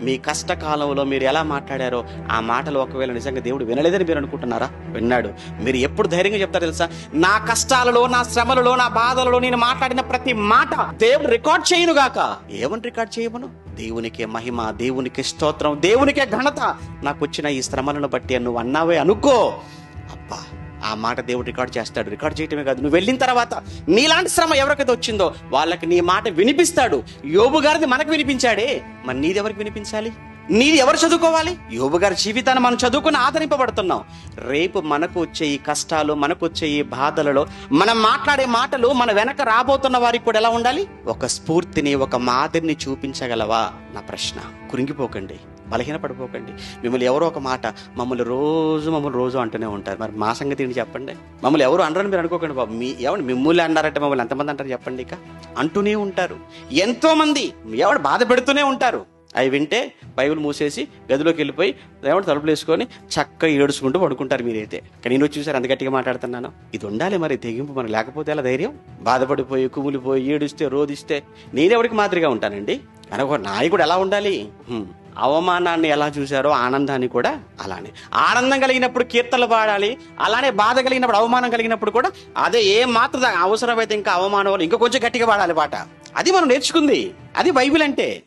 మీ కష్టకాలంలో మీరు ఎలా మాట్లాడారో ఆ మాటలు ఒకవేళ నిజంగా దేవుడు వినలేదని మీరు అనుకుంటున్నారా? విన్నాడు. మీరు ఎప్పుడు ధైర్యంగా చెప్తారు తెలుసా? నా కష్టాలలో, నా శ్రమలలో, నా బాధలలో నేను మాట్లాడిన ప్రతి మాట దేవుడు రికార్డ్ చేయను గాక. ఏమని రికార్డ్ చేయమను? దేవునికే మహిమ, దేవునికి స్తోత్రం, దేవునికే ఘనత. నాకు వచ్చిన ఈ శ్రమలను బట్టి నువ్వు అన్నావే అనుకో, అబ్బా ఆ మాట దేవుడు రికార్డ్ చేస్తాడు. రికార్డ్ చేయటమే కాదు, నువ్వు వెళ్ళిన తర్వాత నీలాంటి శ్రమ ఎవరికైతే వచ్చిందో వాళ్ళకి నీ మాట వినిపిస్తాడు. యోబు గారిది మనకు వినిపించాడే, మరి నీది ఎవరికి వినిపించాలి? నీది ఎవరు చదువుకోవాలి? యోబు గారి జీవితాన్ని మనం చదువుకుని ఆదరింపబడుతున్నాం. రేపు మనకు వచ్చే ఈ కష్టాలు, మనకు వచ్చే ఈ బాధలలో మనం మాట్లాడే మాటలు మన వెనక రాబోతున్న వారికి కూడా ఎలా ఉండాలి? ఒక స్ఫూర్తిని, ఒక మాదిరిని చూపించగలవా? నా ప్రశ్న. కురింగిపోకండి, బలహీనపడిపోకండి. మిమ్మల్ని ఎవరో ఒక మాట మమ్మల్ని రోజు అంటూనే ఉంటారు. మరి మా సంగతి ఏంటి చెప్పండి? మమ్మల్ని ఎవరు అనరని మీరు అనుకోకండి బాబు. మిమ్మల్ని అన్నారంటే మమ్మల్ని ఎంతమంది అంటారు చెప్పండి? ఇక అంటూనే ఉంటారు. ఎంతో మంది ఎవరు బాధ పెడుతూనే ఉంటారు. అవి వింటే బైబిల్ మూసేసి గదిలోకి వెళ్ళిపోయి తలుపులు వేసుకొని చక్కగా ఏడుచుకుంటూ పడుకుంటారు మీరైతే. కానీ నేను చూసారు అంత గట్టిగా మాట్లాడుతున్నాను. ఇది ఉండాలి మరి తెగింపు. మరి లేకపోతే ఎలా ధైర్యం? బాధపడిపోయి కుమిలిపోయి ఏడుస్తే రోధిస్తే నేనెవరికి మాదిరిగా ఉంటానండి? కానీ ఒక నాయకుడు ఎలా ఉండాలి? అవమానాన్ని ఎలా చూశారో ఆనందాన్ని కూడా అలానే. ఆనందం కలిగినప్పుడు కీర్తనలు పాడాలి, అలానే బాధ కలిగినప్పుడు, అవమానం కలిగినప్పుడు కూడా అదే మాత్రం అవసరమైతే ఇంకా అవమానం ఇంకా కొంచెం గట్టిగా పాడాలి పాట. అది మనం నేర్చుకుంది. అది బైబిల్ అంటే.